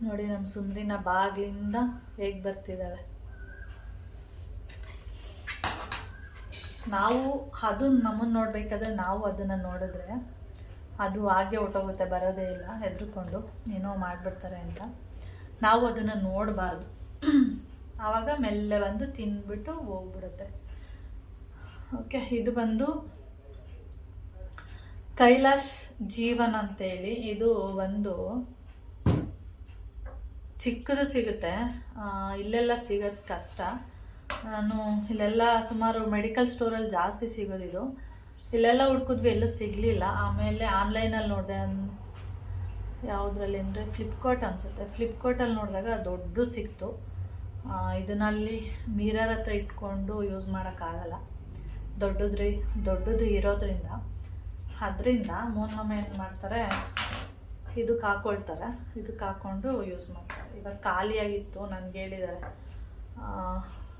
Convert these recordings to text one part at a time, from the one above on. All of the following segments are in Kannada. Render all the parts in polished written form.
ನೋಡಿ ನಮ್ಮ ಸುಂದ್ರಿನ ಬಾಗಿಲಿಂದ ಹೇಗೆ ಬರ್ತಿದ್ದಾಳೆ. ನಾವು ಅದು ನಮ್ಮನ್ನು ನೋಡಬೇಕಾದ್ರೆ ನಾವು ಅದನ್ನು ನೋಡಿದ್ರೆ ಅದು ಹಾಗೆ ಹೊಟ್ಟೋಗುತ್ತೆ, ಬರೋದೇ ಇಲ್ಲ, ಹೆದರ್ಕೊಂಡು ಏನೋ ಮಾಡಿಬಿಡ್ತಾರೆ ಅಂತ. ನಾವು ಅದನ್ನು ನೋಡಬಾರ್ದು. ಆವಾಗ ಮೆಲ್ಲೆ ಬಂದು ತಿಂದ್ಬಿಟ್ಟು ಹೋಗ್ಬಿಡುತ್ತೆ. ಓಕೆ, ಇದು ಬಂದು ಕೈಲಾಶ್ ಜೀವನ್ ಅಂತೇಳಿ. ಇದು ಒಂದು ಚಿಕ್ಕದು ಸಿಗುತ್ತೆ, ಇಲ್ಲೆಲ್ಲ ಸಿಗೋದು ಕಷ್ಟ. ನಾನು ಇಲ್ಲೆಲ್ಲ ಸುಮಾರು ಮೆಡಿಕಲ್ ಸ್ಟೋರಲ್ಲಿ ಜಾಸ್ತಿ ಸಿಗೋದಿದು. ಇಲ್ಲೆಲ್ಲ ಹುಡ್ಕಿದ್ವಿ, ಎಲ್ಲೂ ಸಿಗಲಿಲ್ಲ. ಆಮೇಲೆ ಆನ್ಲೈನಲ್ಲಿ ನೋಡಿದೆ, ಯಾವುದ್ರಲ್ಲಿ ಅಂದರೆ ಫ್ಲಿಪ್ಕಾರ್ಟ್ ಅನಿಸುತ್ತೆ. ಫ್ಲಿಪ್ಕಾರ್ಟಲ್ಲಿ ನೋಡಿದಾಗ ದೊಡ್ಡದು ಸಿಕ್ತು. ಇದನ್ನಲ್ಲಿ ಮಿರರ್ ಹತ್ರ ಇಟ್ಕೊಂಡು ಯೂಸ್ ಮಾಡೋಕ್ಕಾಗಲ್ಲ, ದೊಡ್ಡದು ಇರೋದ್ರಿಂದ. ಅದರಿಂದ ಮೋನಮ್ಮ ಏನು ಮಾಡ್ತಾರೆ, ಇದಕ್ಕೆ ಹಾಕ್ಕೊಳ್ತಾರೆ, ಇದಕ್ಕೆ ಹಾಕ್ಕೊಂಡು ಯೂಸ್ ಮಾಡ್ತಾರೆ. ಇವಾಗ ಖಾಲಿಯಾಗಿತ್ತು, ನನಗೆ ಹೇಳಿದ್ದಾರೆ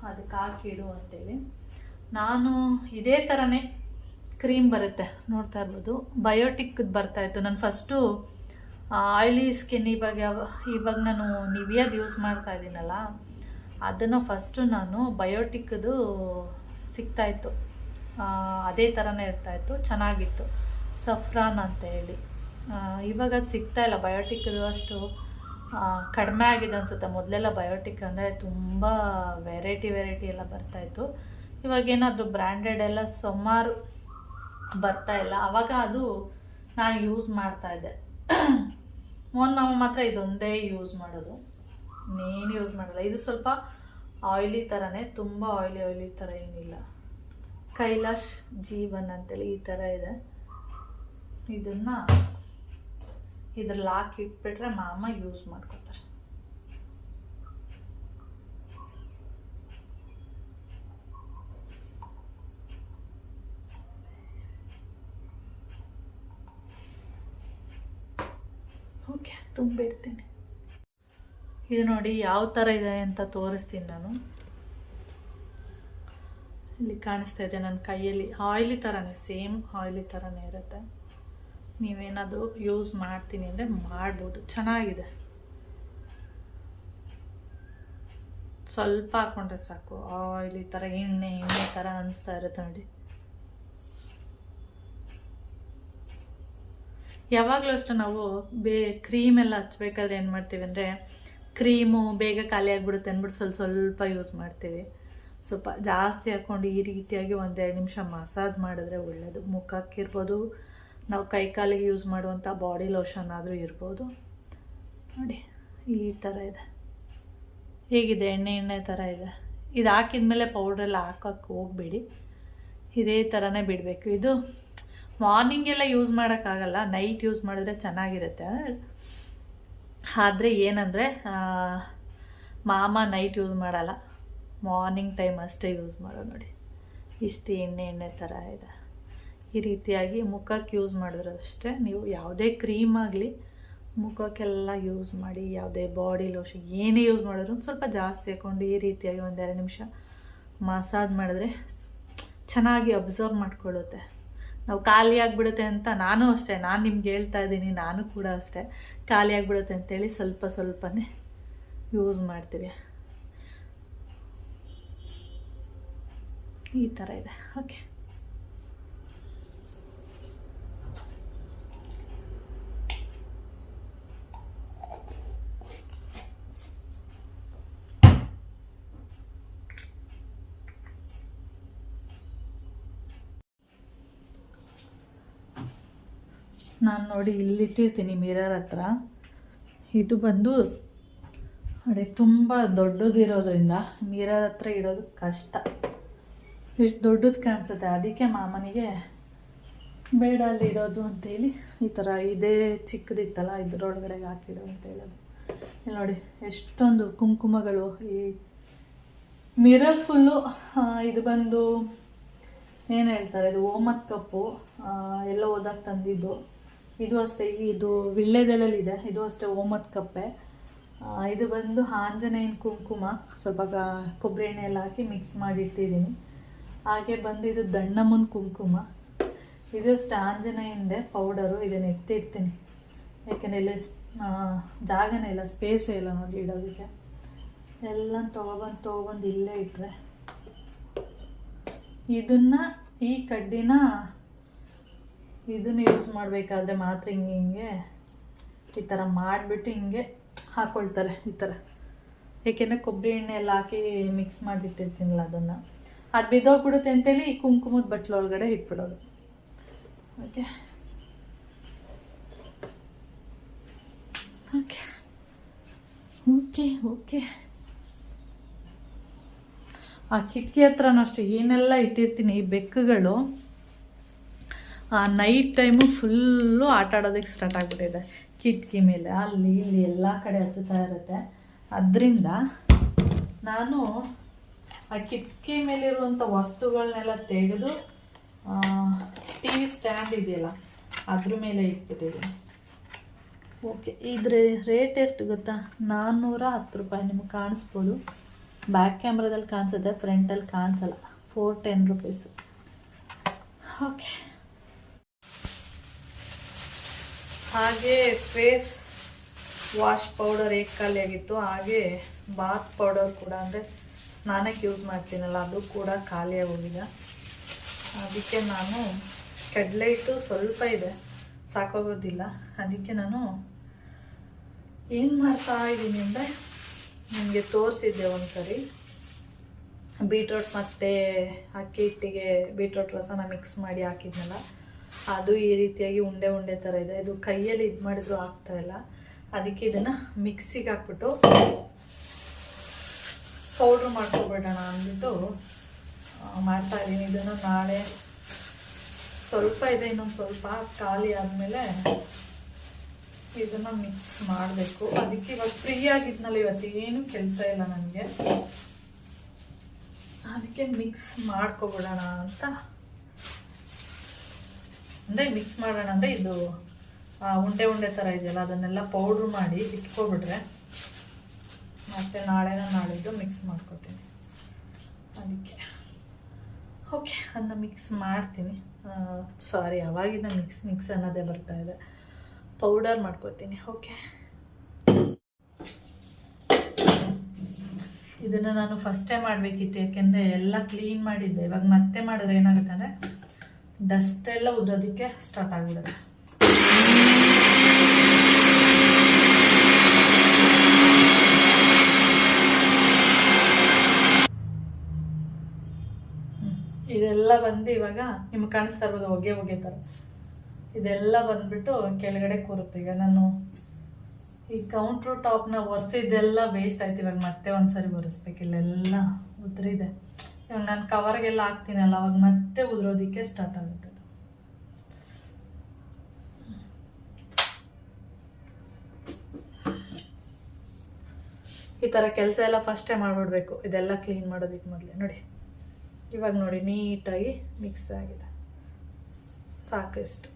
ಅದಕ್ಕೆ ಹಾಕಿಡು ಅಂತೇಳಿ. ನಾನು ಇದೇ ಥರನೇ ಕ್ರೀಮ್ ಬರುತ್ತೆ, ನೋಡ್ತಾ ಇರ್ಬೋದು, ಬಯೋಟಿಕ್ದು ಬರ್ತಾಯಿತ್ತು. ನಾನು ಫಸ್ಟು ಆಯಿಲಿ ಸ್ಕಿನ್ ಇವಾಗ ನಾನು ನಿವಿಯಾದ ಯೂಸ್ ಮಾಡ್ತಾ ಇದ್ದೀನಲ್ಲ, ಅದನ್ನು ಫಸ್ಟು ನಾನು ಬಯೋಟಿಕ್ದು ಸಿಗ್ತಾಯಿತ್ತು, ಅದೇ ಥರನೇ ಇರ್ತಾಯಿತ್ತು, ಚೆನ್ನಾಗಿತ್ತು. ಸಫ್ರಾನ್ ಅಂತ ಹೇಳಿ. ಇವಾಗ ಅದು ಸಿಗ್ತಾಯಿಲ್ಲ, ಬಯೋಟಿಕ್ದು ಅಷ್ಟು ಕಡಿಮೆ ಆಗಿದೆ ಅನಿಸುತ್ತೆ. ಮೊದಲೆಲ್ಲ ಬಯೋಟಿಕ್ ಅಂದರೆ ತುಂಬ ವೆರೈಟಿ ಎಲ್ಲ ಬರ್ತಾಯಿತ್ತು. ಇವಾಗೇನಾದರೂ ಬ್ರ್ಯಾಂಡೆಡ್ ಎಲ್ಲ ಸುಮಾರು ಬರ್ತಾಯಿಲ್ಲ. ಆವಾಗ ಅದು ನಾನು ಯೂಸ್ ಮಾಡ್ತಾಯಿದ್ದೆ. ಮೋನ್ ಮಾತ್ರ ಇದೊಂದೇ ಯೂಸ್ ಮಾಡೋದು, ಇನ್ನೇನು ಯೂಸ್ ಮಾಡಲ್ಲ. ಇದು ಸ್ವಲ್ಪ ಆಯಿಲಿ ಥರನೇ, ತುಂಬ ಆಯಿಲಿ ಥರ ಏನಿಲ್ಲ. ಕೈಲಾಶ್ ಜೀವನ್ ಅಂತೇಳಿ ಈ ಥರ ಇದೆ. ಇದನ್ನು ಇದ್ರಲ್ಲಿ ಹಾಕಿ ಇಟ್ಬಿಟ್ರೆ ಮಾಮ ಯೂಸ್ ಮಾಡ್ಕೊತಾರೆ. ಓಕೆ, ತುಂಬಿಡ್ತೀನಿ. ಇದು ನೋಡಿ ಯಾವ ಥರ ಇದೆ ಅಂತ ತೋರಿಸ್ತೀನಿ ನಾನು. ಇಲ್ಲಿ ಕಾಣಿಸ್ತಾ ಇದೆ ನನ್ನ ಕೈಯಲ್ಲಿ, ಆಯಿಲಿ ಥರನೇ, ಸೇಮ್ ಆಯಿಲಿ ಥರನೇ ಇರುತ್ತೆ. ನೀವೇನಾದರೂ ಯೂಸ್ ಮಾಡ್ತೀನಿ ಅಂದರೆ ಮಾಡ್ಬೋದು, ಚೆನ್ನಾಗಿದೆ. ಸ್ವಲ್ಪ ಹಾಕ್ಕೊಂಡ್ರೆ ಸಾಕು, ಆಯಿಲಿ ಥರ ಎಣ್ಣೆ ಥರ ಅನಿಸ್ತಾ ಇರುತ್ತೆ ನೋಡಿ. ಯಾವಾಗಲೂ ಅಷ್ಟೇ ನಾವು ಕ್ರೀಮೆಲ್ಲ ಹಚ್ಬೇಕಾದ್ರೆ ಏನು ಮಾಡ್ತೀವಿ ಅಂದರೆ, ಕ್ರೀಮು ಬೇಗ ಖಾಲಿ ಆಗಿಬಿಡುತ್ತೆ ಅಂದ್ಬಿಟ್ಟು ಸ್ವಲ್ಪ ಯೂಸ್ ಮಾಡ್ತೀವಿ. ಸ್ವಲ್ಪ ಜಾಸ್ತಿ ಹಾಕ್ಕೊಂಡು ಈ ರೀತಿಯಾಗಿ 1-2 ನಿಮಿಷ ಮಸಾಜ್ ಮಾಡಿದ್ರೆ ಒಳ್ಳೆಯದು. ಮುಖಕ್ಕಿರ್ಬೋದು, ನಾವು ಕೈ ಕಾಲಿಗೆ ಯೂಸ್ ಮಾಡುವಂಥ ಬಾಡಿ ಲೋಷನ್ ಆದರೂ ಇರ್ಬೋದು. ನೋಡಿ ಈ ಥರ ಇದೆ, ಹೇಗಿದೆ, ಎಣ್ಣೆ ಥರ ಇದೆ. ಇದು ಹಾಕಿದ್ಮೇಲೆ ಪೌಡ್ರೆಲ್ಲ ಹಾಕೋಕ್ಕೆ ಹೋಗಬೇಡಿ, ಇದೇ ಥರನೇ ಬಿಡಬೇಕು. ಇದು ಮಾರ್ನಿಂಗೆಲ್ಲ ಯೂಸ್ ಮಾಡೋಕ್ಕಾಗಲ್ಲ, ನೈಟ್ ಯೂಸ್ ಮಾಡಿದ್ರೆ ಚೆನ್ನಾಗಿರುತ್ತೆ. ಆದರೆ ಏನಂದರೆ ಮಾಮ ನೈಟ್ ಯೂಸ್ ಮಾಡಲ್ಲ, ಮಾರ್ನಿಂಗ್ ಟೈಮ್ ಅಷ್ಟೇ ಯೂಸ್ ಮಾಡೋದು. ನೋಡಿ ಇಷ್ಟು ಎಣ್ಣೆ ಥರ ಇದೆ. ಈ ರೀತಿಯಾಗಿ ಮುಖಕ್ಕೆ ಯೂಸ್ ಮಾಡಿದ್ರು ಅಷ್ಟೇ. ನೀವು ಯಾವುದೇ ಕ್ರೀಮ್ ಆಗಲಿ ಮುಖಕ್ಕೆಲ್ಲ ಯೂಸ್ ಮಾಡಿ, ಯಾವುದೇ ಬಾಡಿ ಲೋಷನ್ ಏನೇ ಯೂಸ್ ಮಾಡಿದ್ರು ಒಂದು ಸ್ವಲ್ಪ ಜಾಸ್ತಿ ಹಾಕ್ಕೊಂಡು ಈ ರೀತಿಯಾಗಿ 1-2 ನಿಮಿಷ ಮಸಾಜ್ ಮಾಡಿದ್ರೆ ಚೆನ್ನಾಗಿ ಅಬ್ಸರ್ವ್ ಮಾಡ್ಕೊಳ್ಳುತ್ತೆ. ನಾವು ಖಾಲಿ ಆಗಿಬಿಡುತ್ತೆ ಅಂತ, ನಾನು ನಿಮ್ಗೆ ಹೇಳ್ತಾ ಇದ್ದೀನಿ, ನಾನು ಕೂಡ ಅಷ್ಟೇ ಖಾಲಿ ಆಗಿಬಿಡುತ್ತೆ ಅಂತೇಳಿ ಸ್ವಲ್ಪನೇ ಯೂಸ್ ಮಾಡ್ತೀವಿ. ಈ ಥರ ಇದೆ. ಓಕೆ, ನಾನು ನೋಡಿ ಇಲ್ಲಿಟ್ಟಿರ್ತೀನಿ ಮಿರರ್ ಹತ್ರ. ಇದು ಬಂದು ನೋಡಿ ತುಂಬ ದೊಡ್ಡದಿರೋದ್ರಿಂದ ಮಿರರ್ ಹತ್ರ ಇಡೋದು ಕಷ್ಟ, ಇಷ್ಟು ದೊಡ್ಡದು ಕಾಣಿಸುತ್ತೆ. ಅದಕ್ಕೆ ಮಾಮನಿಗೆ ಬೇಡ ಅಲ್ಲಿ ಇಡೋದು ಅಂತೇಳಿ ಈ ಥರ ಇದೇ ಚಿಕ್ಕದಿತ್ತಲ್ಲ ಇದರೊಳಗಡೆಗೆ ಹಾಕಿಡು ಅಂತ ಹೇಳೋದು. ಇಲ್ಲಿ ನೋಡಿ ಎಷ್ಟೊಂದು ಕುಂಕುಮಗಳು ಈ ಮಿರರ್ ಫುಲ್ಲು. ಇದು ಬಂದು ಏನು ಹೇಳ್ತಾರೆ, ಇದು ಓಮತ್ ಕಪ್ಪು, ಎಲ್ಲ ಓದಕ್ಕೆ ತಂದಿದ್ದು. ಇದು ಅಷ್ಟೇ, ಇದು ವಿಳ್ಳೆದೆಲೆಲ್ಲಿದೆ, ಇದು ಅಷ್ಟೇ ಓಮತ್ ಕಪ್ಪೆ. ಇದು ಬಂದು ಆಂಜನೇಯನ ಕುಂಕುಮ, ಸ್ವಲ್ಪ ಕೊಬ್ಬರಿ ಎಣ್ಣೆ ಎಲ್ಲ ಹಾಕಿ ಮಿಕ್ಸ್ ಮಾಡಿ ಇಟ್ಟಿದ್ದೀನಿ. ಹಾಗೆ ಬಂದು ಇದು ದಣ್ಣಮ್ಮನ ಕುಂಕುಮ, ಇದಷ್ಟು ಆಂಜನೇಯಂದೆ ಪೌಡರು. ಇದನ್ನು ಎತ್ತಿಡ್ತೀನಿ, ಯಾಕೆಂದರೆ ಇಲ್ಲಿ ಜಾಗನೇ ಇಲ್ಲ, ಸ್ಪೇಸೇ ಇಲ್ಲ ನೋಡಿ ಇಡೋದಕ್ಕೆ. ಎಲ್ಲ ತೊಗೊಬಂದು ಇಲ್ಲೇ ಇಟ್ಟರೆ ಈ ಕಡ್ಡಿನ ಇದನ್ನು ಯೂಸ್ ಮಾಡಬೇಕಾದ್ರೆ ಮಾತ್ರ ಹಿಂಗೆ ಈ ಥರ ಮಾಡಿಬಿಟ್ಟು ಹಿಂಗೆ ಹಾಕ್ಕೊಳ್ತಾರೆ ಈ ಥರ. ಏಕೆಂದರೆ ಕೊಬ್ಬರಿ ಎಣ್ಣೆ ಎಲ್ಲ ಹಾಕಿ ಮಿಕ್ಸ್ ಮಾಡಿಬಿಟ್ಟಿರ್ತೀನಲ್ಲ ಅದನ್ನು, ಅದು ಬಿದ್ದೋಗ್ಬಿಡುತ್ತೆ ಅಂತೇಳಿ ಕುಂಕುಮದ ಬಟ್ಲು ಒಳಗಡೆ ಇಟ್ಬಿಡೋದು. ಓಕೆ ಓಕೆ ಓಕೆ ಓಕೆ ಆ ಕಿಟಕಿ ಹತ್ರನೂ ಅಷ್ಟೇ ಏನೆಲ್ಲ ಇಟ್ಟಿರ್ತೀನಿ. ಈ ಬೆಕ್ಕುಗಳು ನೈಟ್ ಟೈಮು ಫುಲ್ಲು ಆಟ ಆಡೋದಕ್ಕೆ ಸ್ಟಾರ್ಟ್ ಆಗಿಬಿಟ್ಟಿದೆ. ಕಿಟಕಿ ಮೇಲೆ ಅಲ್ಲಿ ಇಲ್ಲಿ ಎಲ್ಲ ಕಡೆ ಹತ್ತುತ್ತಾ ಇರುತ್ತೆ. ಅದರಿಂದ ನಾನು ಆ ಕಿಟಕಿ ಮೇಲಿರುವಂಥ ವಸ್ತುಗಳನ್ನೆಲ್ಲ ತೆಗೆದು ಟಿ ವಿ ಸ್ಟ್ಯಾಂಡ್ ಇದೆಯಲ್ಲ ಅದ್ರ ಮೇಲೆ ಇಟ್ಬಿಟ್ಟಿದ್ದೀನಿ. ಓಕೆ, ಇದ್ರ ರೇಟ್ ಎಷ್ಟು ಗೊತ್ತಾ? 410 ರೂಪಾಯಿ. ನಿಮಗೆ ಕಾಣಿಸ್ಬೋದು, ಬ್ಯಾಕ್ ಕ್ಯಾಮ್ರಾದಲ್ಲಿ ಕಾಣಿಸುತ್ತೆ, ಫ್ರಂಟಲ್ಲಿ ಕಾಣಿಸಲ್ಲ. 410 ರೂಪೀಸು. ಓಕೆ, ಹಾಗೆ ಫೇಸ್ ವಾಶ್ ಪೌಡರ್ ಹೇಗೆ ಖಾಲಿಯಾಗಿತ್ತು ಹಾಗೆ ಬಾತ್ ಪೌಡರ್ ಕೂಡ, ಅಂದರೆ ಸ್ನಾನಕ್ಕೆ ಯೂಸ್ ಮಾಡ್ತೀನಲ್ಲ ಅದು ಕೂಡ ಖಾಲಿಯಾಗಿ ಹೋಗಿದೆ. ಅದಕ್ಕೆ ನಾನು ಕಡಲೆ ಹಿಟ್ಟು ಸ್ವಲ್ಪ ಇದೆ, ಸಾಕಾಗೋದಿಲ್ಲ. ಅದಕ್ಕೆ ನಾನು ಏನು ಮಾಡ್ತಾ ಇದ್ದೀನಿ ಅಂದರೆ, ನಿಮಗೆ ತೋರಿಸಿದ್ದೆ ಒಂದು ಸರಿ ಬೀಟ್ರೋಟ್ ಮತ್ತು ಅಕ್ಕಿ ಹಿಟ್ಟಿಗೆ ಬೀಟ್ರೋಟ್ ರಸನ ಮಿಕ್ಸ್ ಮಾಡಿ ಹಾಕಿದ್ನಲ್ಲ, ಅದು ಈ ರೀತಿಯಾಗಿ ಉಂಡೆ ಉಂಡೆ ಥರ ಇದೆ. ಇದು ಕೈಯಲ್ಲಿ ಇದು ಮಾಡಿದ್ರು ಆಗ್ತಾಯಿಲ್ಲ. ಅದಕ್ಕೆ ಇದನ್ನು ಮಿಕ್ಸಿಗೆ ಹಾಕ್ಬಿಟ್ಟು ಪೌಡ್ರ್ ಮಾಡ್ಕೊಬಿಡೋಣ ಅಂದ್ಬಿಟ್ಟು ಮಾಡ್ತಾಯಿದ್ದೀನಿ. ಇದನ್ನು ನಾಳೆ ಸ್ವಲ್ಪ ಇದೆ, ಇನ್ನೊಂದು ಸ್ವಲ್ಪ ಖಾಲಿ ಆದಮೇಲೆ ಇದನ್ನು ಮಿಕ್ಸ್ ಮಾಡಬೇಕು. ಅದಕ್ಕೆ ಇವಾಗ ಫ್ರೀ ಆಗಿದ್ನಲ್ಲ, ಇವತ್ತು ಏನು ಕೆಲಸ ಇಲ್ಲ ನನಗೆ, ಅದಕ್ಕೆ ಮಿಕ್ಸ್ ಮಾಡ್ಕೊಬಿಡೋಣ ಅಂತ. ಅಂದರೆ ಮಿಕ್ಸ್ ಮಾಡೋಣ ಅಂದರೆ ಇದು ಉಂಡೆ ಉಂಡೆ ಥರ ಇದೆಯಲ್ಲ ಅದನ್ನೆಲ್ಲ ಪೌಡ್ರ್ ಮಾಡಿ ಇಟ್ಕೊಬಿಟ್ರೆ ಮತ್ತು ನಾಳಿದ್ದು ಮಿಕ್ಸ್ ಮಾಡ್ಕೊತೀನಿ. ಅದಕ್ಕೆ ಓಕೆ, ಅದನ್ನ ಮಿಕ್ಸ್ ಮಾಡ್ತೀನಿ. ಸಾರಿ, ಅವಾಗಿಂದ ಮಿಕ್ಸ್ ಅನ್ನೋದೇ ಬರ್ತಾಯಿದೆ. ಪೌಡರ್ ಮಾಡ್ಕೊತೀನಿ. ಓಕೆ, ಇದನ್ನು ನಾನು ಫಸ್ಟೇ ಮಾಡಬೇಕಿತ್ತು, ಯಾಕೆಂದರೆ ಎಲ್ಲ ಕ್ಲೀನ್ ಮಾಡಿದ್ದೆ. ಇವಾಗ ಮತ್ತೆ ಮಾಡಿದ್ರೆ ಏನಾಗುತ್ತೆ ಅಂದರೆ ಡಸ್ಟ್ ಎಲ್ಲ ಉದ್ರೋದಕ್ಕೆ ಸ್ಟಾರ್ಟ್ ಆಗಿಬಿಡುತ್ತೆ. ಇದೆಲ್ಲ ಬಂದು ಇವಾಗ ನಿಮ್ಗೆ ಕಾಣಿಸ್ತಾ ಇರ್ಬೋದು ಹೊಗೆ ಥರ. ಇದೆಲ್ಲ ಬಂದ್ಬಿಟ್ಟು ಕೆಳಗಡೆ ಕೂರುತ್ತೆ. ಈಗ ನಾನು ಈ ಕೌಂಟ್ರು ಟಾಪ್ನ ಒರೆಸಿದ್ದೆಲ್ಲ ವೇಸ್ಟ್ ಆಯ್ತು. ಇವಾಗ ಮತ್ತೆ ಒಂದ್ಸರಿ ಒರೆಸ್ಬೇಕು. ಇಲ್ಲೆಲ್ಲ ಉದುರಿದೆ. ಇವಾಗ ನಾನು ಕವರ್ಗೆಲ್ಲ ಹಾಕ್ತೀನಲ್ಲ, ಅವಾಗ ಮತ್ತೆ ಉದುರೋದಕ್ಕೆ ಸ್ಟಾರ್ಟ್ ಆಗುತ್ತೆ. ಈ ಥರ ಕೆಲಸ ಎಲ್ಲ ಫಸ್ಟೇ ಮಾಡಿಬಿಡ್ಬೇಕು, ಇದೆಲ್ಲ ಕ್ಲೀನ್ ಮಾಡೋದಕ್ಕೆ ಮೊದಲೇ. ನೋಡಿ ಇವಾಗ ನೋಡಿ ನೀಟಾಗಿ ಮಿಕ್ಸ್ ಆಗಿದೆ, ಸಾಕಷ್ಟು.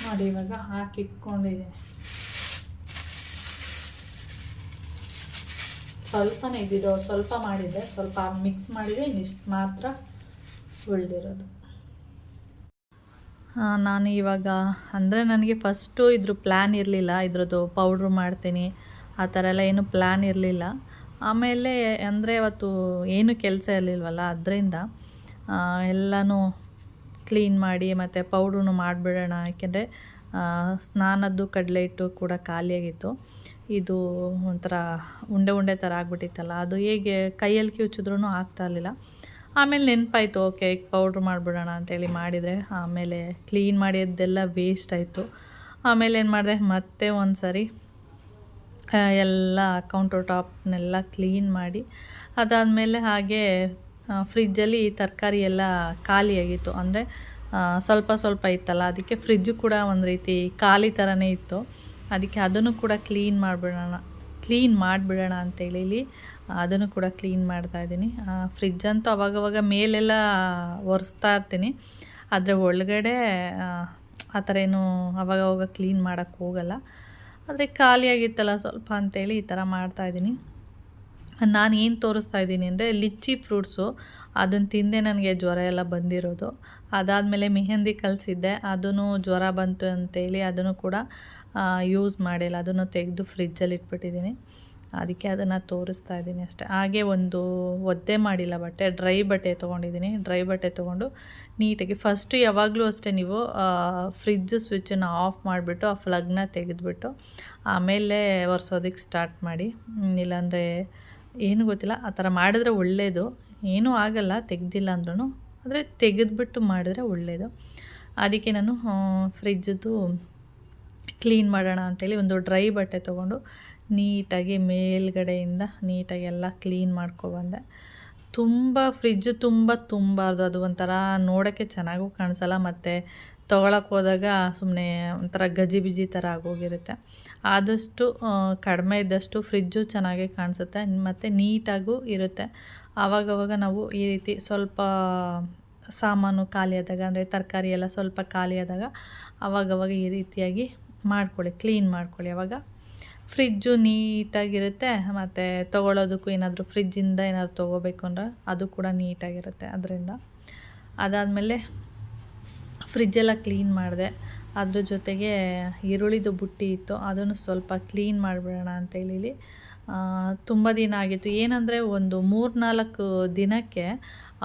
ನೋಡಿ ಇವಾಗ ಹಾಕಿಟ್ಕೊಂಡಿದ್ದೀನಿ. ಸ್ವಲ್ಪನೇ ಇದ್ದಿದ್ದು, ಸ್ವಲ್ಪ ಮಾಡಿದ್ದೆ, ಸ್ವಲ್ಪ ಮಿಕ್ಸ್ ಮಾಡಿದೆ, ಇನ್ನಿಷ್ಟು ಮಾತ್ರ ಉಳಿದಿರೋದು. ನಾನು ಇವಾಗ ಅಂದರೆ ನನಗೆ ಫಸ್ಟು ಇದ್ರ ಪ್ಲ್ಯಾನ್ ಇರಲಿಲ್ಲ, ಇದ್ರದ್ದು ಪೌಡ್ರು ಮಾಡ್ತೀನಿ ಆ ಥರ ಎಲ್ಲ ಏನು ಪ್ಲ್ಯಾನ್ ಇರಲಿಲ್ಲ. ಆಮೇಲೆ ಅಂದರೆ ಅವತ್ತು ಏನು ಕೆಲಸ ಇರಲಿಲ್ವಲ್ಲ, ಅದರಿಂದ ಎಲ್ಲನೂ ಕ್ಲೀನ್ ಮಾಡಿ ಮತ್ತು ಪೌಡ್ರೂ ಮಾಡಿಬಿಡೋಣ. ಯಾಕೆಂದರೆ ಸ್ನಾನದ್ದು ಕಡಲೆ ಹಿಟ್ಟು ಕೂಡ ಖಾಲಿಯಾಗಿತ್ತು. ಇದು ಒಂಥರ ಉಂಡೆ ಉಂಡೆ ಥರ ಆಗಿಬಿಟ್ಟಿತ್ತಲ್ಲ, ಅದು ಹೇಗೆ ಕೈಯಲ್ಲಿ ಕಿವುಚಿದ್ರೂ ಆಗ್ತಾಯಿರಲಿಲ್ಲ. ಆಮೇಲೆ ನೆನಪಾಯಿತು, ಓಕೆ ಈಗ ಪೌಡ್ರ್ ಮಾಡಿಬಿಡೋಣ ಅಂತೇಳಿ ಮಾಡಿದರೆ, ಆಮೇಲೆ ಕ್ಲೀನ್ ಮಾಡಿದ್ದೆಲ್ಲ ವೇಸ್ಟ್ ಆಯಿತು. ಆಮೇಲೆ ಏನು ಮಾಡಿದೆ, ಮತ್ತೆ ಒಂದು ಸರಿ ಎಲ್ಲ ಕೌಂಟರ್ ಟಾಪ್ನೆಲ್ಲ ಕ್ಲೀನ್ ಮಾಡಿ, ಅದಾದಮೇಲೆ ಹಾಗೆ ಫ್ರಿಜ್ಜಲ್ಲಿ ತರಕಾರಿ ಎಲ್ಲ ಖಾಲಿಯಾಗಿತ್ತು. ಅಂದರೆ ಸ್ವಲ್ಪ ಸ್ವಲ್ಪ ಇತ್ತಲ್ಲ, ಅದಕ್ಕೆ ಫ್ರಿಜ್ಜು ಕೂಡ ಒಂದು ರೀತಿ ಖಾಲಿ ಥರನೇ ಇತ್ತು. ಅದಕ್ಕೆ ಅದನ್ನು ಕೂಡ ಕ್ಲೀನ್ ಮಾಡಿಬಿಡೋಣ ಅಂತೇಳಿ ಇಲ್ಲಿ ಅದನ್ನು ಕೂಡ ಕ್ಲೀನ್ ಮಾಡ್ತಾಯಿದ್ದೀನಿ. ಫ್ರಿಜ್ಜಂತೂ ಅವಾಗವಾಗ ಮೇಲೆಲ್ಲ ಒರೆಸ್ತಾ ಇರ್ತೀನಿ, ಆದರೆ ಒಳಗಡೆ ಆ ಥರ ಏನು ಅವಾಗವಾಗ ಕ್ಲೀನ್ ಮಾಡೋಕ್ಕೆ ಹೋಗಲ್ಲ. ಆದರೆ ಖಾಲಿಯಾಗಿತ್ತಲ್ಲ ಸ್ವಲ್ಪ ಅಂತೇಳಿ ಈ ಥರ ಮಾಡ್ತಾಯಿದ್ದೀನಿ. ನಾನು ಏನು ತೋರಿಸ್ತಾ ಇದ್ದೀನಿ ಅಂದರೆ ಲಿಚ್ಚಿ ಫ್ರೂಟ್ಸು, ಅದನ್ನು ತಿಂದೆ ನನಗೆ ಜ್ವರ ಎಲ್ಲ ಬಂದಿರೋದು. ಅದಾದಮೇಲೆ ಮೆಹಂದಿ ಕಲಿಸಿದ್ದೆ, ಅದೂ ಜ್ವರ ಬಂತು ಅಂತೇಳಿ ಅದನ್ನು ಕೂಡ ಯೂಸ್ ಮಾಡಿಲ್ಲ, ಅದನ್ನು ತೆಗೆದು ಫ್ರಿಜ್ಜಲ್ಲಿ ಇಟ್ಬಿಟ್ಟಿದ್ದೀನಿ. ಅದಕ್ಕೆ ಅದನ್ನು ತೋರಿಸ್ತಾ ಇದ್ದೀನಿ ಅಷ್ಟೇ. ಹಾಗೆ ಒಂದು ಒದ್ದೆ ಮಾಡಿಲ್ಲ ಬಟ್ಟೆ, ಡ್ರೈ ಬಟ್ಟೆ ತೊಗೊಂಡಿದ್ದೀನಿ. ಡ್ರೈ ಬಟ್ಟೆ ತೊಗೊಂಡು ನೀಟಾಗಿ ಫಸ್ಟು ಯಾವಾಗಲೂ ಅಷ್ಟೇ ನೀವು ಫ್ರಿಜ್ ಸ್ವಿಚ್ಚನ್ನು ಆಫ್ ಮಾಡಿಬಿಟ್ಟು ಆ ಫ್ಲಗ್ನ ತೆಗೆದುಬಿಟ್ಟು ಆಮೇಲೆ ಒರೆಸೋದಕ್ಕೆ ಸ್ಟಾರ್ಟ್ ಮಾಡಿ. ಇಲ್ಲಾಂದರೆ ಏನು ಗೊತ್ತಿಲ್ಲ, ಆ ಥರ ಮಾಡಿದ್ರೆ ಒಳ್ಳೆಯದು, ಏನೂ ಆಗಲ್ಲ ತೆಗೆದಿಲ್ಲ ಅಂದ್ರೂ, ಆದರೆ ತೆಗೆದುಬಿಟ್ಟು ಮಾಡಿದ್ರೆ ಒಳ್ಳೆಯದು. ಅದಕ್ಕೆ ನಾನು ಫ್ರಿಜ್ಜದ್ದು ಕ್ಲೀನ್ ಮಾಡೋಣ ಅಂಥೇಳಿ ಒಂದು ಡ್ರೈ ಬಟ್ಟೆ ತೊಗೊಂಡು ನೀಟಾಗಿ ಮೇಲ್ಗಡೆಯಿಂದ ನೀಟಾಗಿ ಎಲ್ಲ ಕ್ಲೀನ್ ಮಾಡ್ಕೊಬಂದೆ. ತುಂಬ ಫ್ರಿಜ್ಜು ತುಂಬ ತುಂಬಾರ್ದು, ಅದು ಒಂಥರ ನೋಡೋಕ್ಕೆ ಚೆನ್ನಾಗೂ ಕಾಣಿಸಲ್ಲ, ಮತ್ತು ತೊಗೊಳಕ್ಕೆ ಹೋದಾಗ ಸುಮ್ಮನೆ ಒಂಥರ ಗಜಿಬಿಜಿ ಥರ ಆಗೋಗಿರುತ್ತೆ. ಆದಷ್ಟು ಕಡಿಮೆ ಇದ್ದಷ್ಟು ಫ್ರಿಜ್ಜು ಚೆನ್ನಾಗೇ ಕಾಣಿಸುತ್ತೆ ಮತ್ತು ನೀಟಾಗೂ ಇರುತ್ತೆ. ಆವಾಗವಾಗ ನಾವು ಈ ರೀತಿ ಸ್ವಲ್ಪ ಸಾಮಾನು ಖಾಲಿಯಾದಾಗ, ಅಂದರೆ ತರಕಾರಿ ಎಲ್ಲ ಸ್ವಲ್ಪ ಖಾಲಿಯಾದಾಗ ಆವಾಗವಾಗ ಈ ರೀತಿಯಾಗಿ ಮಾಡ್ಕೊಳ್ಳಿ, ಕ್ಲೀನ್ ಮಾಡ್ಕೊಳ್ಳಿ. ಆವಾಗ ಫ್ರಿಜ್ಜು ನೀಟಾಗಿರುತ್ತೆ, ಮತ್ತು ತೊಗೊಳೋದಕ್ಕೂ ಏನಾದರೂ ಫ್ರಿಜ್ಜಿಂದ ಏನಾದರೂ ತೊಗೋಬೇಕು ಅಂದ್ರೆ ಅದು ಕೂಡ ನೀಟಾಗಿರುತ್ತೆ ಅದರಿಂದ. ಅದಾದಮೇಲೆ ಫ್ರಿಜ್ಜೆಲ್ಲ ಕ್ಲೀನ್ ಮಾಡಿದೆ. ಅದ್ರ ಜೊತೆಗೆ ಈರುಳ್ಳಿದು ಬುಟ್ಟಿ ಇತ್ತು, ಅದನ್ನು ಸ್ವಲ್ಪ ಕ್ಲೀನ್ ಮಾಡಿಬಿಡೋಣ ಅಂತೇಳಿ. ತುಂಬ ದಿನ ಆಗಿತ್ತು, ಏನಂದರೆ ಒಂದು 3-4 ದಿನಕ್ಕೆ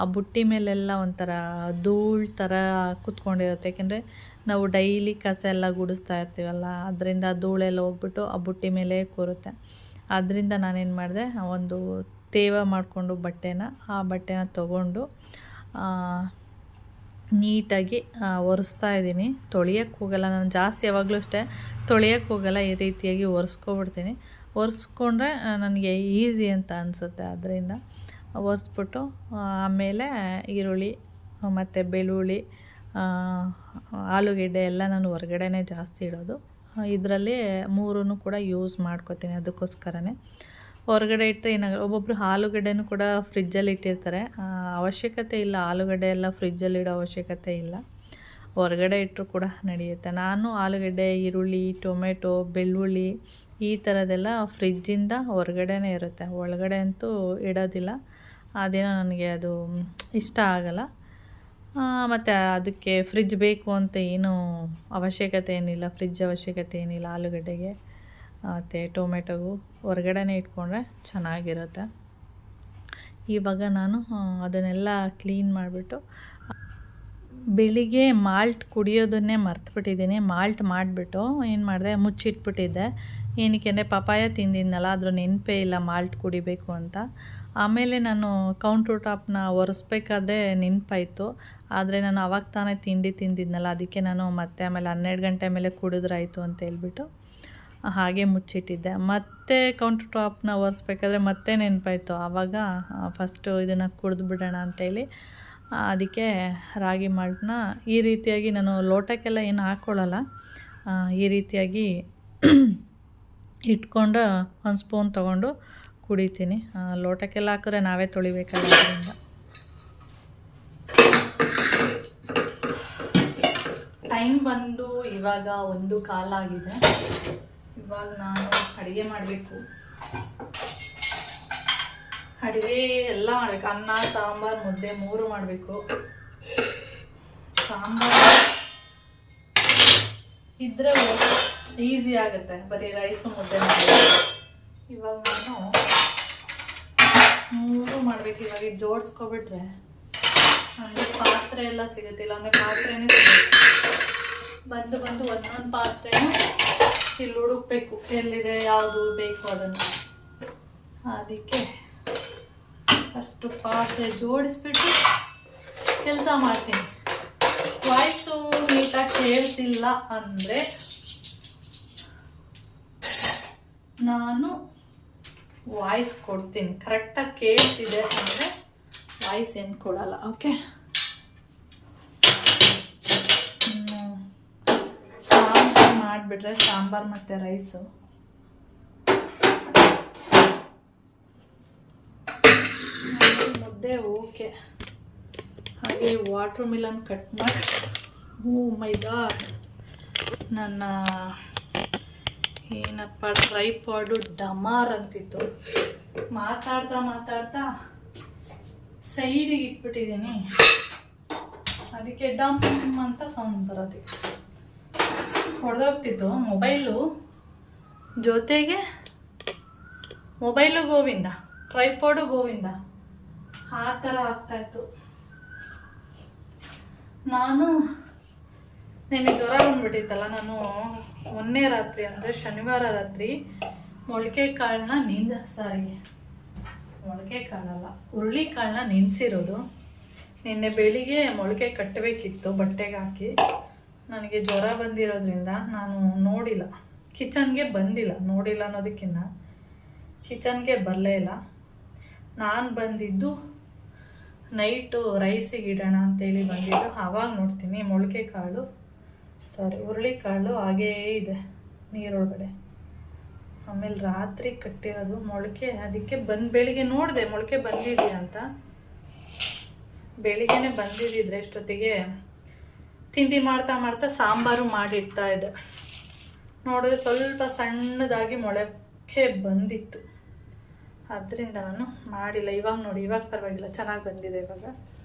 ಆ ಬುಟ್ಟಿ ಮೇಲೆಲ್ಲ ಒಂಥರ ಧೂಳು ಥರ ಕುತ್ಕೊಂಡಿರುತ್ತೆ. ಏಕೆಂದರೆ ನಾವು ಡೈಲಿ ಕಸ ಎಲ್ಲ ಗುಡಿಸ್ತಾ ಇರ್ತೀವಲ್ಲ, ಅದರಿಂದ ಧೂಳೆಲ್ಲ ಹೋಗ್ಬಿಟ್ಟು ಆ ಬುಟ್ಟಿ ಮೇಲೆ ಕೂರುತ್ತೆ. ಅದರಿಂದ ನಾನೇನು ಮಾಡಿದೆ, ಒಂದು ತೇವ ಮಾಡಿಕೊಂಡು ಆ ಬಟ್ಟೆನ ತೊಗೊಂಡು ನೀಟಾಗಿ ಒರೆಸ್ತಾ ಇದ್ದೀನಿ. ತೊಳೆಯೋಕ್ಕೆ ಹೋಗಲ್ಲ ನಾನು ಜಾಸ್ತಿ, ಯಾವಾಗಲೂ ಅಷ್ಟೇ ತೊಳೆಯೋಕ್ಕೆ ಹೋಗಲ್ಲ, ಈ ರೀತಿಯಾಗಿ ಒರೆಸ್ಕೊಬಿಡ್ತೀನಿ. ಒರೆಸ್ಕೊಂಡ್ರೆ ನನಗೆ ಈಸಿ ಅಂತ ಅನಿಸುತ್ತೆ, ಅದರಿಂದ ಒರೆಸ್ಬಿಟ್ಟು ಆಮೇಲೆ ಈರುಳ್ಳಿ ಮತ್ತು ಬೆಳ್ಳುಳ್ಳಿ, ಆಲೂಗೆಡ್ಡೆ ಎಲ್ಲ ನಾನು ಹೊರಗಡೆನೇ ಜಾಸ್ತಿ ಇಡೋದು. ಇದರಲ್ಲಿ 3 ಕೂಡ ಯೂಸ್ ಮಾಡ್ಕೋತೀನಿ, ಅದಕ್ಕೋಸ್ಕರನೇ. ಹೊರಗಡೆ ಇಟ್ಟರೆ ಏನಾಗಲ್ಲ, ಒಬ್ಬೊಬ್ಬರು ಆಲೂಗಡ್ಡೆನೂ ಕೂಡ ಫ್ರಿಜ್ಜಲ್ಲಿ ಇಟ್ಟಿರ್ತಾರೆ, ಅವಶ್ಯಕತೆ ಇಲ್ಲ, ಆಲೂಗಡ್ಡೆ ಎಲ್ಲ ಫ್ರಿಜ್ಜಲ್ಲಿ ಇಡೋ ಅವಶ್ಯಕತೆ ಇಲ್ಲ, ಹೊರಗಡೆ ಇಟ್ಟರು ಕೂಡ ನಡೆಯುತ್ತೆ. ನಾನು ಆಲೂಗಡ್ಡೆ, ಈರುಳ್ಳಿ, ಟೊಮೆಟೊ, ಬೆಳ್ಳುಳ್ಳಿ ಈ ಥರದ್ದೆಲ್ಲ ಫ್ರಿಜ್ಜಿಂದ ಹೊರಗಡೆನೇ ಇರುತ್ತೆ, ಒಳಗಡೆ ಅಂತೂ ಇಡೋದಿಲ್ಲ. ಅದೇನೋ ನನಗೆ ಅದು ಇಷ್ಟ ಆಗಲ್ಲ. ಮತ್ತು ಅದಕ್ಕೆ ಫ್ರಿಜ್ ಬೇಕು ಅಂತ ಏನೂ ಅವಶ್ಯಕತೆ ಏನಿಲ್ಲ, ಫ್ರಿಜ್ ಅವಶ್ಯಕತೆ ಏನಿಲ್ಲ ಆಲೂಗಡ್ಡೆಗೆ ಮತ್ತು ಟೊಮೆಟೊಗೂ. ಹೊರಗಡೆನೇ ಇಟ್ಕೊಂಡ್ರೆ ಚೆನ್ನಾಗಿರುತ್ತೆ. ಇವಾಗ ನಾನು ಅದನ್ನೆಲ್ಲ ಕ್ಲೀನ್ ಮಾಡಿಬಿಟ್ಟು ಬೆಳಿಗ್ಗೆ ಮಾಲ್ಟ್ ಕುಡಿಯೋದನ್ನೇ ಮರ್ತುಬಿಟ್ಟಿದ್ದೀನಿ. ಮಾಲ್ಟ್ ಮಾಡಿಬಿಟ್ಟು ಏನು ಮಾಡಿದೆ, ಮುಚ್ಚಿಟ್ಬಿಟ್ಟಿದ್ದೆ. ಏನಕ್ಕೆ ಅಂದರೆ ಪಪಾಯ ತಿಂದಿದ್ನಲ್ಲ, ಅದ್ರ ನೆನಪೇ ಇಲ್ಲ ಮಾಲ್ಟ್ ಕುಡಿಬೇಕು ಅಂತ. ಆಮೇಲೆ ನಾನು ಕೌಂಟ್ರ್ ಟಾಪ್ನ ಒರೆಸ್ಬೇಕಾದ್ರೆ ನೆನಪಾಯಿತು, ಆದರೆ ನಾನು ಆವಾಗ ತಾನೇ ತಿಂಡಿ ತಿಂದಿದ್ನಲ್ಲ, ಅದಕ್ಕೆ ನಾನು ಮತ್ತೆ ಆಮೇಲೆ 12 ಗಂಟೆ ಮೇಲೆ ಕುಡಿದ್ರಾಯ್ತು ಅಂತ ಹೇಳ್ಬಿಟ್ಟು ಹಾಗೆ ಮುಚ್ಚಿಟ್ಟಿದ್ದೆ. ಮತ್ತೆ ಕೌಂಟ್ರ್ ಟಾಪ್ನ ಒರೆಸ್ಬೇಕಾದ್ರೆ ಮತ್ತೆ ನೆನಪಾಯಿತು, ಆವಾಗ ಫಸ್ಟು ಇದನ್ನು ಕುಡಿದು ಬಿಡೋಣ ಅಂತೇಳಿ ಅದಕ್ಕೆ ರಾಗಿ ಮಾಲ್ಟನ್ನ ಈ ರೀತಿಯಾಗಿ ನಾನು ಲೋಟಕ್ಕೆಲ್ಲ ಏನು ಹಾಕ್ಕೊಳ್ಳಲ್ಲ, ಈ ರೀತಿಯಾಗಿ ಇಟ್ಕೊಂಡು ಒಂದು ಸ್ಪೂನ್ ತೊಗೊಂಡು ಕುಡಿತೀನಿ. ಲೋಟಕ್ಕೆಲ್ಲ ಹಾಕಿದ್ರೆ ನಾವೇ ತೊಳಿಬೇಕಲ್ಲ, ಅದರಿಂದ. ಟೈಮ್ ಬಂದು ಇವಾಗ 1:15 ಆಗಿದೆ. ಇವಾಗ ನಾನು ಅಡುಗೆ ಮಾಡಬೇಕು. ಅಡುಗೆ ಎಲ್ಲ ಮಾಡಬೇಕು, ಅನ್ನ, ಸಾಂಬಾರು, ಮುದ್ದೆ 3 ಮಾಡಬೇಕು. ಸಾಂಬಾರು ಇದ್ರೆ ಈಸಿ ಆಗುತ್ತೆ, ಬರೀ ರೈಸು ಮುದ್ದೆ ಮಾಡಬೇಕು. ಇವಾಗ ನಾನು 3 ಮಾಡಬೇಕು. ಇವಾಗ ಜೋಡಿಸ್ಕೊಬಿಟ್ರೆ ಅಂದರೆ ಪಾತ್ರೆ ಎಲ್ಲ ಸಿಗುತ್ತಿಲ್ಲ, ಅಂದರೆ ಪಾತ್ರೆನೇ ಸಿಗುತ್ತೆ. ಬಂದು ಒಂದೊಂದು ಪಾತ್ರೆನೂ ಇಲ್ಲಿ ಹುಡುಕ್ಬೇಕು, ಎಲ್ಲಿದೆ ಯಾವುದು ಬೇಕು ಅದನ್ನು. ಅದಕ್ಕೆ ಫಸ್ಟು ಪಾತ್ರೆ ಜೋಡಿಸ್ಬಿಟ್ಟು ಕೆಲಸ ಮಾಡ್ತೀನಿ. ವಾಯ್ಸು ನೀಟಾಗಿ ಕೇಳ್ತಿಲ್ಲ ಅಂದರೆ ನಾನು ವಾಯ್ಸ್ ಕೊಡ್ತೀನಿ, ಕರೆಕ್ಟಾಗಿ ಕೇಳ್ತಿದೆ ಅಂದರೆ ವಾಯ್ಸ್ ಏನು ಕೊಡಲ್ಲ. ಓಕೆ, ಸಾಂಬಾರು ಮಾಡಿಬಿಟ್ರೆ ಸಾಂಬಾರು ಮತ್ತು ರೈಸು ಮುದ್ದೆ ಓಕೆ. ಹಾಗೆ ವಾಟರ್ ಮಿಲನ್ ಕಟ್ ಮಾಡಿ, ಓ ಮೈ ಗಾಡ್, ನನ್ನ ಏನಪ್ಪ ಟ್ರೈಪಾಡು ಡಮಾರ್ ಅಂತಿತ್ತು, ಮಾತಾಡ್ತಾ ಸೈಡಿಗೆ ಇಟ್ಬಿಟ್ಟಿದ್ದೀನಿ. ಅದಕ್ಕೆ ಡಮ್ ಅಂತ ಸೌಂಡ್ ಬರೋದು. ಹೊಡೆದೋಗ್ತಿತ್ತು ಮೊಬೈಲು, ಜೊತೆಗೆ ಮೊಬೈಲು ಗೋವಿಂದ, ಟ್ರೈಪಾಡು ಗೋವಿಂದ, ಆ ಥರ ಆಗ್ತಾಯಿತ್ತು. ನಾನು ನೆನ್ನೆ ಜ್ವರ ಬಂದ್ಬಿಟ್ಟಿತ್ತಲ್ಲ, ನಾನು ಮೊನ್ನೆ ರಾತ್ರಿ ಅಂದರೆ ಶನಿವಾರ ರಾತ್ರಿ ಮೊಳಕೆ ಕಾಳನ್ನ ಮೊಳಕೆ ಕಾಳಲ್ಲ, ಹುರುಳಿ ಕಾಳನ್ನ ನೆನೆಸಿರೋದು. ನಿನ್ನೆ ಬೆಳಿಗ್ಗೆ ಮೊಳಕೆ ಕಟ್ಟಬೇಕಿತ್ತು ಬಟ್ಟೆಗೆ ಹಾಕಿ. ನನಗೆ ಜ್ವರ ಬಂದಿರೋದ್ರಿಂದ ನಾನು ನೋಡಿಲ್ಲ, ಕಿಚನ್ಗೆ ಬಂದಿಲ್ಲ. ನೋಡಿಲ್ಲ ಅನ್ನೋದಕ್ಕಿಂತ ಕಿಚನ್ಗೆ ಬರಲೇ ಇಲ್ಲ. ನಾನು ಬಂದಿದ್ದು ನೈಟು ರೈಸಿಗೆ ಇಡೋಣ ಅಂತೇಳಿ ಬಂದಿದ್ದು. ಆವಾಗ ನೋಡ್ತೀನಿ ಮೊಳಕೆ ಕಾಳು, ಹುರುಳಿ ಕಾಳು ಹಾಗೇ ಇದೆ ನೀರೊಳಗಡೆ. ಆಮೇಲೆ ರಾತ್ರಿ ಕಟ್ಟಿರೋದು ಮೊಳಕೆ. ಅದಕ್ಕೆ ಬೆಳಿಗ್ಗೆ ನೋಡಿದೆ ಮೊಳಕೆ ಬಂದಿದೆಯಾ ಅಂತ. ಬೆಳಿಗ್ಗೆನೆ ಬಂದಿದ್ದಿದ್ರೆ ಇಷ್ಟೊತ್ತಿಗೆ ತಿಂಡಿ ಮಾಡ್ತಾ ಸಾಂಬಾರು ಮಾಡಿಡ್ತಾ ಇದ್ದೆ. ನೋಡಿದ್ರೆ ಸ್ವಲ್ಪ ಸಣ್ಣದಾಗಿ ಮೊಳಕೆ ಬಂದಿತ್ತು, ಅದರಿಂದ ನಾನು ಮಾಡಿಲ್ಲ. ಇವಾಗ ನೋಡಿ, ಇವಾಗ ಪರವಾಗಿಲ್ಲ, ಚೆನ್ನಾಗಿ ಬಂದಿದೆ.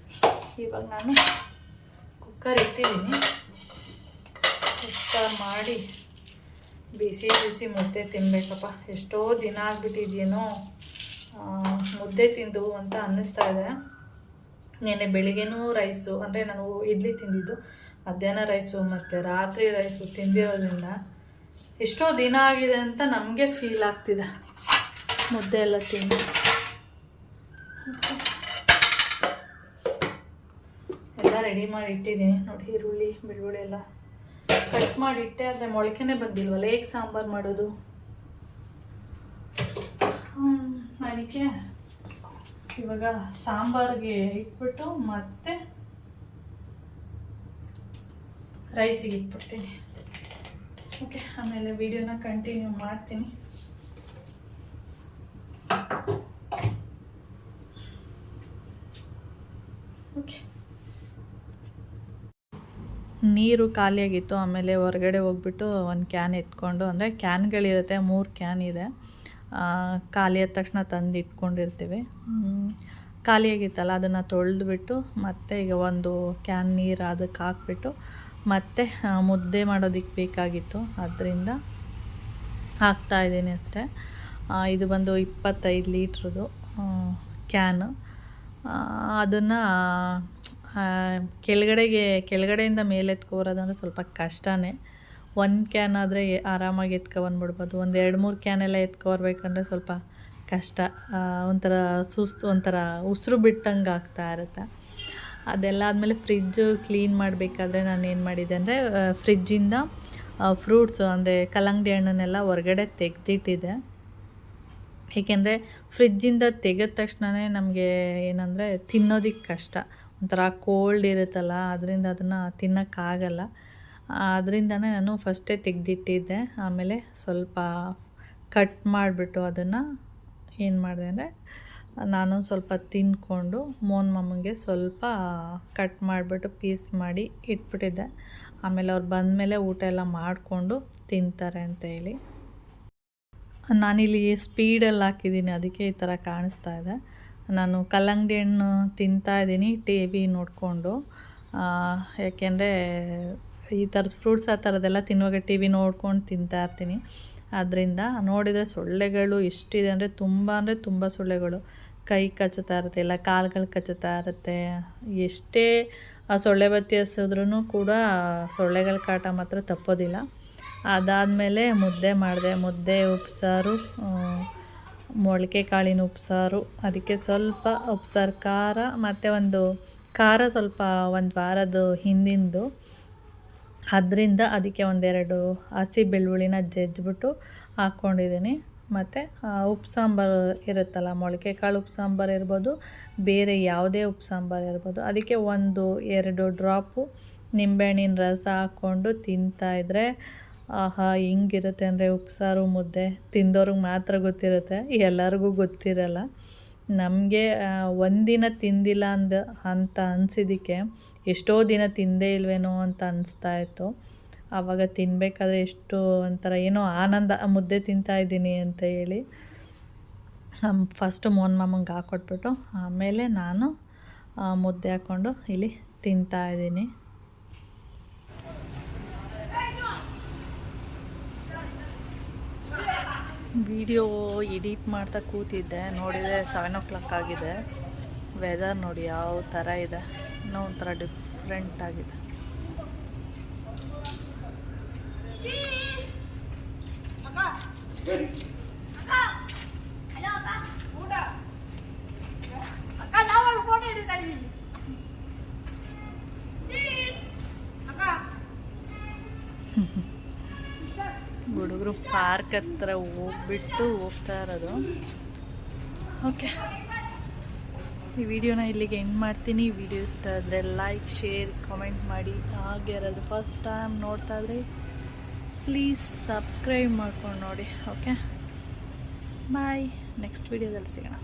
ಇವಾಗ ನಾನು ಕುಕ್ಕರ್ ಇಟ್ಟಿದ್ದೀನಿ. ಕುಕ್ಕರ್ ಮಾಡಿ ಬಿಸಿ ಮುದ್ದೆ ತಿನ್ನಬೇಕಪ್ಪ. ಎಷ್ಟೋ ದಿನ ಆಗಿಬಿಟ್ಟಿದ್ಯೇನೋ ಮುದ್ದೆ ತಿಂದು ಅಂತ ಅನ್ನಿಸ್ತಾ ಇದೆ. ನೆನ್ನೆ ಬೆಳಿಗ್ಗೆನೂ ರೈಸು, ಅಂದರೆ ನಾನು ಇಡ್ಲಿ ತಿಂದಿದ್ದು, ಮಧ್ಯಾಹ್ನ ರೈಸು ಮತ್ತು ರಾತ್ರಿ ರೈಸು ತಿಂದಿರೋದ್ರಿಂದ ಎಷ್ಟೋ ದಿನ ಆಗಿದೆ ಅಂತ ನಮಗೆ ಫೀಲ್ ಆಗ್ತಿದೆ ಮುದ್ದೆ ಎಲ್ಲ ತಿಂದು. ಎಲ್ಲ ರೆಡಿ ಮಾಡಿ ಇಟ್ಟಿದ್ದೀನಿ ನೋಡಿ. ಈರುಳ್ಳಿ ಬೆಳ್ಳುಳ್ಳಿ ಎಲ್ಲ ಕಟ್ ಮಾಡಿ ಇಟ್ಟೆ, ಆದರೆ ಮೊಳಕೆನೇ ಬಂದಿಲ್ವಲ್ಲ, ಹೇಗೆ ಸಾಂಬಾರು ಮಾಡೋದು? ಅದಕ್ಕೆ ಇವಾಗ ಸಾಂಬಾರಿಗೆ ಇಟ್ಬಿಟ್ಟು ಮತ್ತೆ ರೈಸಿಗೆ ಇಟ್ಬಿಡ್ತೀನಿ. ಓಕೆ, ಆಮೇಲೆ ವಿಡಿಯೋನ ಕಂಟಿನ್ಯೂ ಮಾಡ್ತೀನಿ. ಓಕೆ, ನೀರು ಖಾಲಿಯಾಗಿತ್ತು. ಆಮೇಲೆ ಹೊರಗಡೆ ಹೋಗ್ಬಿಟ್ಟು ಒಂದು ಕ್ಯಾನ್ ಎತ್ಕೊಂಡು, ಅಂದರೆ ಕ್ಯಾನ್ಗಳಿರುತ್ತೆ, 3 ಕ್ಯಾನ್ ಇದೆ. ಖಾಲಿ ಆದ ತಕ್ಷಣ ತಂದು ಇಟ್ಕೊಂಡಿರ್ತೀವಿ. ಖಾಲಿಯಾಗಿತ್ತಲ್ಲ, ಅದನ್ನು ತೊಳೆದ್ಬಿಟ್ಟು ಮತ್ತೆ ಈಗ ಒಂದು ಕ್ಯಾನ್ ನೀರು ಅದಕ್ಕೆ ಹಾಕ್ಬಿಟ್ಟು ಮತ್ತೆ ಮುದ್ದೆ ಮಾಡೋದಕ್ಕೆ ಬೇಕಾಗಿತ್ತು, ಅದರಿಂದ ಹಾಕ್ತಾಯಿದ್ದೀನಿ ಅಷ್ಟೇ. ಇದು ಬಂದು 25 ಲೀಟ್ರದು ಕ್ಯಾನು. ಅದನ್ನು ಕೆಳಗಡೆಯಿಂದ ಮೇಲೆ ಎತ್ಕೊಬರೋದಂದ್ರೆ ಸ್ವಲ್ಪ ಕಷ್ಟನೇ. 1 ಕ್ಯಾನ್ ಆದರೆ ಆರಾಮಾಗಿ ಎತ್ಕೊಬಂದ್ಬಿಡ್ಬೋದು. ಒಂದು 2-3 ಕ್ಯಾನ್ ಎಲ್ಲ ಎತ್ಕೊಬರ್ಬೇಕಂದ್ರೆ ಸ್ವಲ್ಪ ಕಷ್ಟ. ಒಂಥರ ಸುಸ್ತು, ಒಂಥರ ಉಸಿರು ಬಿಟ್ಟಂಗೆ ಆಗ್ತಾ ಇರುತ್ತೆ. ಅದೆಲ್ಲ ಆದಮೇಲೆ ಫ್ರಿಜ್ಜು ಕ್ಲೀನ್ ಮಾಡಬೇಕಾದ್ರೆ ನಾನು ಏನು ಮಾಡಿದ್ದೆ ಅಂದರೆ, ಫ್ರಿಜ್ಜಿಂದ ಫ್ರೂಟ್ಸು ಅಂದರೆ ಕಲ್ಲಂಗಡಿ ಹಣ್ಣನ್ನೆಲ್ಲ ಹೊರಗಡೆ ತೆಗೆದಿಟ್ಟಿದ್ದೆ. ಏಕೆಂದರೆ ಫ್ರಿಜ್ಜಿಂದ ತೆಗೆದ ತಕ್ಷಣವೇ ನಮಗೆ ಏನಂದರೆ ತಿನ್ನೋದಕ್ಕೆ ಕಷ್ಟ, ಒಂಥರ ಕೋಲ್ಡ್ ಇರುತ್ತಲ್ಲ, ಅದರಿಂದ ಅದನ್ನು ತಿನ್ನೋಕ್ಕಾಗಲ್ಲ. ಅದರಿಂದನೇ ನಾನು ಫಸ್ಟೇ ತೆಗೆದಿಟ್ಟಿದ್ದೆ. ಆಮೇಲೆ ಸ್ವಲ್ಪ ಕಟ್ ಮಾಡಿಬಿಟ್ಟು ಅದನ್ನು ಏನು ಮಾಡಿದೆ ಅಂದರೆ, ನಾನು ಸ್ವಲ್ಪ ತಿಂದ್ಕೊಂಡು ಮಮ್ಮಂಗೆ ಸ್ವಲ್ಪ ಕಟ್ ಮಾಡಿಬಿಟ್ಟು ಪೀಸ್ ಮಾಡಿ ಇಟ್ಬಿಟ್ಟಿದ್ದೆ. ಆಮೇಲೆ ಅವ್ರು ಬಂದಮೇಲೆ ಊಟ ಎಲ್ಲ ಮಾಡಿಕೊಂಡು ತಿಂತಾರೆ ಅಂತ ಹೇಳಿ. ನಾನಿಲ್ಲಿ ಸ್ಪೀಡಲ್ಲಿ ಹಾಕಿದ್ದೀನಿ, ಅದಕ್ಕೆ ಈ ಥರ ಕಾಣಿಸ್ತಾ ಇದೆ. ನಾನು ಕಲ್ಲಂಗಡಿ ಹಣ್ಣು ತಿಂತಾಯಿದ್ದೀನಿ ಟಿ ವಿ ನೋಡಿಕೊಂಡು. ಯಾಕೆಂದರೆ ಈ ಥರದ ಫ್ರೂಟ್ಸ್ ಆ ಥರದ್ದೆಲ್ಲ ತಿನ್ನುವಾಗ ಟಿ ವಿ ನೋಡ್ಕೊಂಡು ತಿಂತಾಯಿರ್ತೀನಿ. ಅದರಿಂದ ನೋಡಿದರೆ ಸೊಳ್ಳೆಗಳು ಎಷ್ಟಿದೆ ಅಂದರೆ ತುಂಬ ಸೊಳ್ಳೆಗಳು. ಕೈ ಕಚ್ಚುತ್ತಾ ಇರುತ್ತೆ, ಇಲ್ಲ ಕಾಲುಗಳು ಕಚ್ಚುತ್ತಾ ಇರುತ್ತೆ. ಎಷ್ಟೇ ಆ ಸೊಳ್ಳೆ ಬತ್ತಿ ಹಸಿದ್ರೂ ಕೂಡ ಸೊಳ್ಳೆಗಳ ಕಾಟ ಮಾತ್ರ ತಪ್ಪೋದಿಲ್ಲ. ಅದಾದಮೇಲೆ ಮುದ್ದೆ ಮಾಡಿದೆ. ಮುದ್ದೆ, ಉಪ್ಸಾರು, ಮೊಳಕೆ ಕಾಳಿನ ಉಪ್ಸಾರು. ಅದಕ್ಕೆ ಸ್ವಲ್ಪ ಉಪ್ಸಾರು ಖಾರ ಮತ್ತು ಒಂದು ಖಾರ ಸ್ವಲ್ಪ ಒಂದು ವಾರದ ಹಿಂದಿಂದು, ಅದರಿಂದ ಅದಕ್ಕೆ 1-2 ಹಸಿ ಬೆಳ್ಳುಳ್ಳಿನ ಜಜ್ಜಿಬಿಟ್ಟು ಹಾಕ್ಕೊಂಡಿದ್ದೀನಿ. ಮತ್ತು ಉಪ್ಪು ಸಾಂಬಾರು ಇರುತ್ತಲ್ಲ, ಮೊಳಕೆ ಕಾಳು ಉಪ್ಪು ಸಾಂಬಾರು ಇರ್ಬೋದು, ಬೇರೆ ಯಾವುದೇ ಉಪ್ಪು ಸಾಂಬಾರು ಇರ್ಬೋದು, ಅದಕ್ಕೆ 1-2 ಡ್ರಾಪು ನಿಂಬೆಹಣ್ಣಿನ ರಸ ಹಾಕ್ಕೊಂಡು ತಿಂತಾಯಿದ್ರೆ ಆಹಾ ಹಿಂಗಿರುತ್ತೆ ಅಂದರೆ ಉಪ್ಸಾರು ಮುದ್ದೆ. ತಿಂದವ್ರಿಗೆ ಮಾತ್ರ ಗೊತ್ತಿರುತ್ತೆ, ಎಲ್ಲರಿಗೂ ಗೊತ್ತಿರಲ್ಲ. ನಮಗೆ ಒಂದಿನ ತಿಂದಿಲ್ಲ ಅಂತ ಅನಿಸಿದ್ದಕ್ಕೆ ಎಷ್ಟೋ ದಿನ ತಿಂದೇ ಇಲ್ವೇನೋ ಅಂತ ಅನಿಸ್ತಾಯಿತ್ತು. ಆವಾಗ ತಿನ್ನಬೇಕಾದ್ರೆ ಎಷ್ಟು ಒಂಥರ ಏನೋ ಆನಂದ, ಮುದ್ದೆ ತಿಂತಾಯಿದ್ದೀನಿ ಅಂತ ಹೇಳಿ. ಫಸ್ಟು ಮೋಹನ್ ಮಾಮಂಗೆ ಹಾಕ್ಕೊಟ್ಬಿಟ್ಟು ಆಮೇಲೆ ನಾನು ಮುದ್ದೆ ಹಾಕ್ಕೊಂಡು ಇಲ್ಲಿ ತಿಂತಾಯಿದ್ದೀನಿ. ವಿಡಿಯೋ ಎಡಿಟ್ ಮಾಡ್ತಾ ಕೂತಿದ್ದೆ, ನೋಡಿದರೆ 7 o'clock ಆಗಿದೆ. ವೆದರ್ ನೋಡಿ ಯಾವ ಥರ ಇದೆ, ಇನ್ನೂ ಒಂಥರ ಡಿಫ್ರೆಂಟ್ ಆಗಿದೆ. ಹುಡುಗರು ಪಾರ್ಕ್ ಹತ್ರ ಹೋಗ್ಬಿಟ್ಟು ಹೋಗ್ತಾ ಇರೋದು. ಓಕೆ, ಈ ವಿಡಿಯೋನ ಇಲ್ಲಿಗೆ ಎಂಡ್ ಮಾಡ್ತೀನಿ. ಈ ವಿಡಿಯೋ ಇಷ್ಟ ಆದರೆ ಲೈಕ್, ಶೇರ್, ಕಮೆಂಟ್ ಮಾಡಿ. ಹಾಗೆ ಯಾರಾದರೂ ಫಸ್ಟ್ ಟೈಮ್ ನೋಡ್ತಾ ಇದ್ರೆ ಪ್ಲೀಸ್ ಸಬ್ಸ್ಕ್ರೈಬ್ ಮಾಡ್ಕೊಂಡು ನೋಡಿ. ಓಕೆ, ಬಾಯ್. ನೆಕ್ಸ್ಟ್ ವಿಡಿಯೋದಲ್ಲಿ ಸಿಗೋಣ.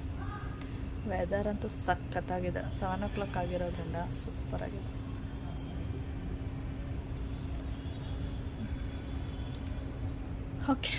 ವೆದರ್ ಅಂತೂ ಸಖತ್ತಾಗಿದೆ, 7 o'clock ಆಗಿರೋದ್ರಿಂದ ಸೂಪರಾಗಿದೆ. ಓಕೆ.